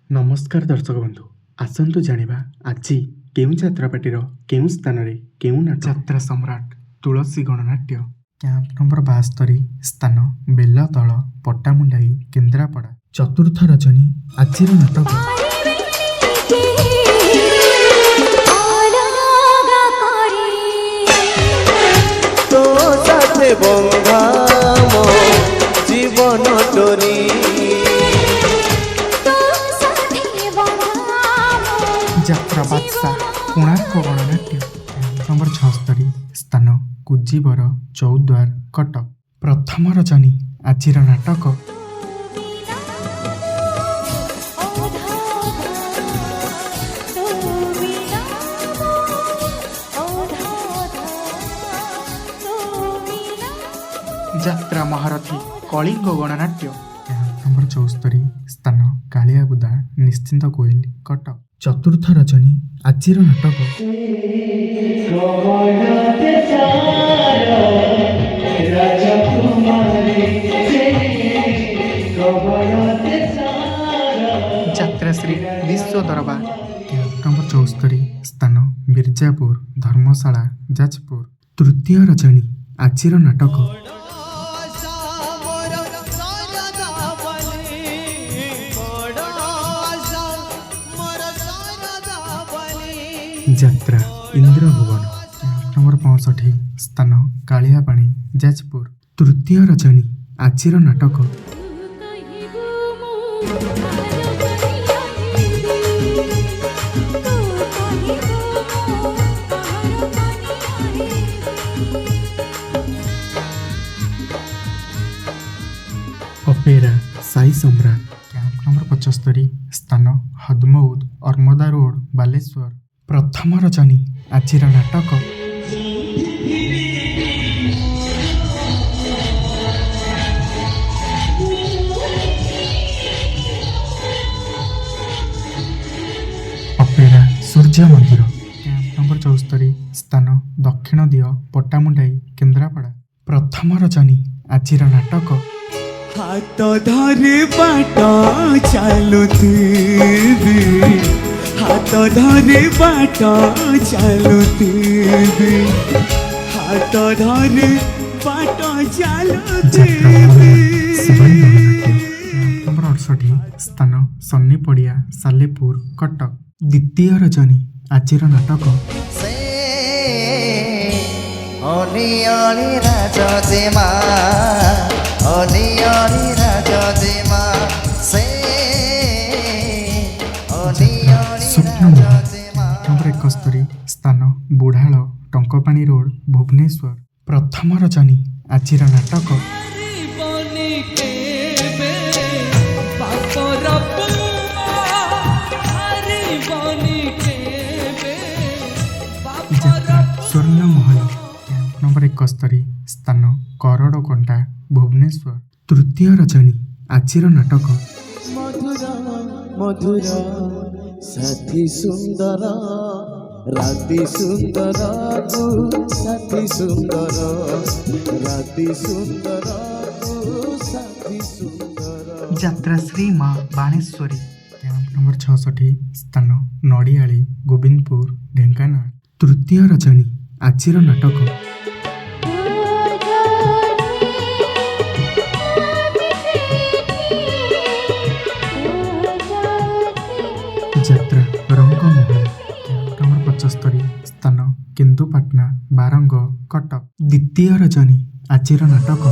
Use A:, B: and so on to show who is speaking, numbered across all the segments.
A: नमस्कार दर्शक बंधु आसतु जानिबा आज केउ जात्रापाटीर केउ स्थान रे केउ यात्रा सम्राट तुलसी गणनाट्य कैंप नंबर 72 स्थान बेलतल पट्टामुंडाई केन्द्रापड़ा चतुर्थ रजनी आजिर नाटक
B: तो साथे बंधा मो जीवन डोरी
A: यात्रा बादशाह कोणार्क गणनाट्य कैंप नंबर 76 स्थान कुजीबर चौद्वार कटक प्रथम रजनी आजिर नाटक यात्रा महारथी कलिंग गणनाट्य कैंप नंबर 74 स्थान कालियाबुदा निश्चिंत गोयल कटक चतुर्थ रजनी आजिर नाटक यात्राश्री विश्व दरबार कैंप नंबर 74 स्थान मिर्जापुर धर्मशाला जाजपुर तृतीय रजनी आजिर नाटक यात्रा इंद्रभुवन कैंप नंबर 65 स्थान कालियापाणी जाजपुर तृतीय रजनी आजिर नाटक अपेरा साई सम्राट कैंप नंबर 75 स्थान हदमौद अर्मदा रोड बालेश्वर प्रथम रजनी आजिर नाटक अपेरा सूर्य मंदिर कैंप नंबर 74 स्थान दक्षिण दिय पट्टामुंडाई केन्द्रापड़ा प्रथम रजनी आजिर नाटक
B: हाथ धरे बाट चालुथिबी हाथ धरे बाट चालुथिबी हाथ धरे बाट चालुथिबी
A: नंबर 68 स्थान सन्नी पड़िया सालेपुर कटक द्वितीय रजनी आजिर नाटक स्वप्न नंबर 71 स्थान बुढ़ाल टंकपाणी रोड भुवनेश्वर प्रथम रजनी आजिर नाटक यात्रा स्वर्ण महल कैंप नंबर 71 स्थान करड़कंटा भुवनेश्वर तृतीय रजनी आजिर नाटक
B: मधुर साथी सुंदर राति सुंदर साथी सुंदर राति सुंदर साथी सुंदर
A: यात्रा श्री माँ बाणेश्वरी कैंप नंबर 66 स्थान नड़ियाली गोविंदपुर ढेंकानाल तृतीय रजनी आजिर नाटक यात्रा रंगमहल कैंप नंबर 75 स्थान केन्दुपाटना बारंग कटक द्वितीय रजनी आजिर नाटक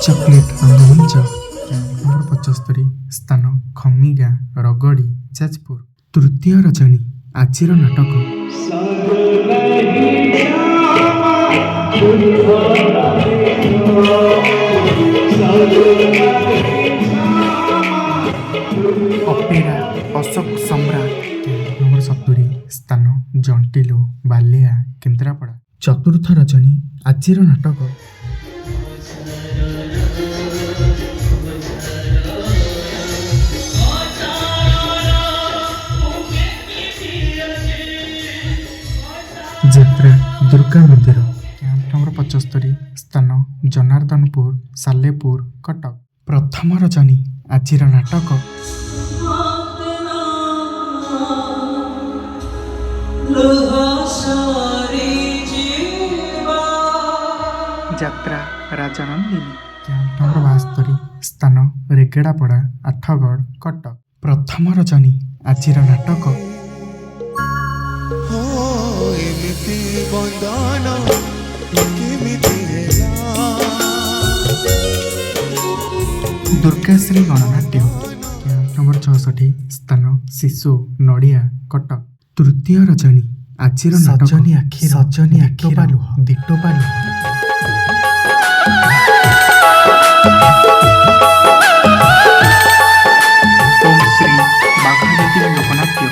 A: चॉकलेट रंगमंच कैंप नंबर 75 स्थान खमिगा रगड़ी जाजपुर तृतीय रजनी आजिर नाटक अपेरा अशोक सम्राट कैंप नंबर 70 स्थान जंटिलो बालिया केन्द्रापड़ा चतुर्थ रजनी आजिर नाटक ଦୁର୍ଗା ମନ୍ଦିର। କ୍ୟାମ୍ପ ନମ୍ବର 75 ସ୍ଥାନ ଜନାର୍ଦ୍ଦନପୁର ସାଲେପୁର କଟକ। ପ୍ରଥମ ରଜନୀ ଆଜିର ନାଟକ ଯାତ୍ରା ରାଜନନ୍ଦିନୀ। କ୍ୟାମ୍ପ ନମ୍ବର 72 ସ୍ଥାନ ରେଗେଡ଼ାପଡ଼ା ଆଠଗଡ଼ କଟକ। ପ୍ରଥମ ରଜନୀ ଆଜିର ନାଟକ
B: ଏମିତି ବନ୍ଦନ କେମିତି ହେଲା
A: ଦୁର୍ଗାଶ୍ରୀ ଗଣନାଟ୍ୟ। କ୍ୟାମ୍ପ ନମ୍ବର 64 ସ୍ଥାନ ଶିଶୁ ନଡ଼ିଆ କଟକ। ତୃତୀୟ ରଜନୀ ଆଜିର ନାଟକ ସଜନୀ ଆଖିର ଦିଟୋପା ଲୁହ। ଓମ୍ ଶ୍ରୀ ବାଘାଦେବୀ ଲୋକନାଟ୍ୟ।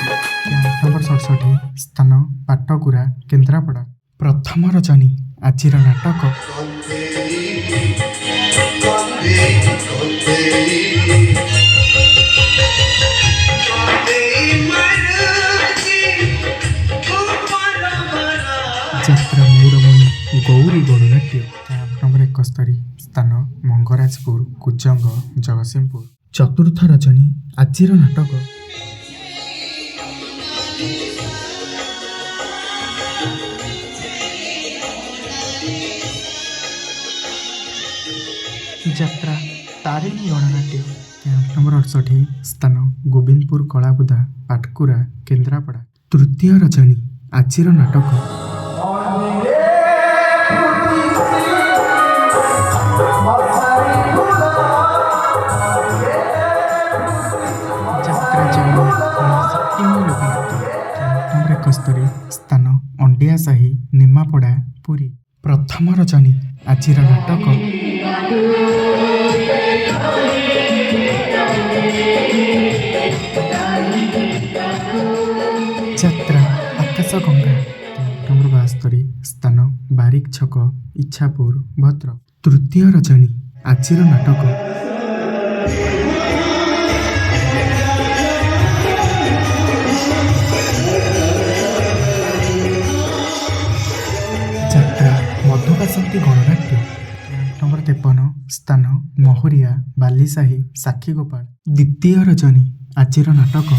A: କ୍ୟାମ୍ପ ନମ୍ବର 67 ସ୍ଥାନ ପାଟଗୁରା କେନ୍ଦ୍ରାପଡ଼ା। ପ୍ରଥମ ରଜନୀ ଆଜିର ନାଟକ ଯାତ୍ରା ମୌଡ଼ମଣି ଗୌରୀ ଗଣନାଟ୍ୟ। କ୍ୟାମ୍ପ ନମ୍ବର 71 ସ୍ଥାନ ମଙ୍ଗରାଜପୁର କୁଜଙ୍ଗ ଜଗତସିଂହପୁର। ଚତୁର୍ଥ ରଜନୀ ଆଜିର ନାଟକ ଯାତ୍ରା ତାରିଣୀ ଗଣନାଟ୍ୟ। କ୍ୟାମ୍ପ ନମ୍ବର 68 ସ୍ଥାନ ଗୋବିନ୍ଦପୁର କଳାବୁଦା ପାଟକୁରା କେନ୍ଦ୍ରାପଡ଼ା। ତୃତୀୟ ରଜନୀ ଆଜିର ନାଟକ ଯାତ୍ରା ଜମି ଶକ୍ତିମୟ ଲୋକନାଟ୍ୟ। କ୍ୟାମ୍ପ ନମ୍ବର 71 ସ୍ଥାନ ଅଣ୍ଡିଆ ସାହି ନିମାପଡ଼ା ପୁରୀ। ପ୍ରଥମ ରଜନୀ ଆଜିର ନାଟକ ଯାତ୍ରା ଆକାଶ ଗଙ୍ଗା। କ୍ୟାମ୍ପ ନମ୍ବର 72 ସ୍ଥାନ ବାରିକ ଛକ ଇଚ୍ଛାପୁର ଭଦ୍ରକ। ତୃତୀୟ ରଜନୀ ଆଜିର ନାଟକ ଯାତ୍ରା ମଧୁବାସନ୍ତୀ ଗଣନାଟ୍ୟ। କ୍ୟାମ୍ପ ନମ୍ବର 53 ସ୍ଥାନ ମହୁରିଆ ବାଲିସାହି ସାକ୍ଷୀଗୋପାଳ। ଦ୍ୱିତୀୟ ରଜନୀ ଆଜିର ନାଟକ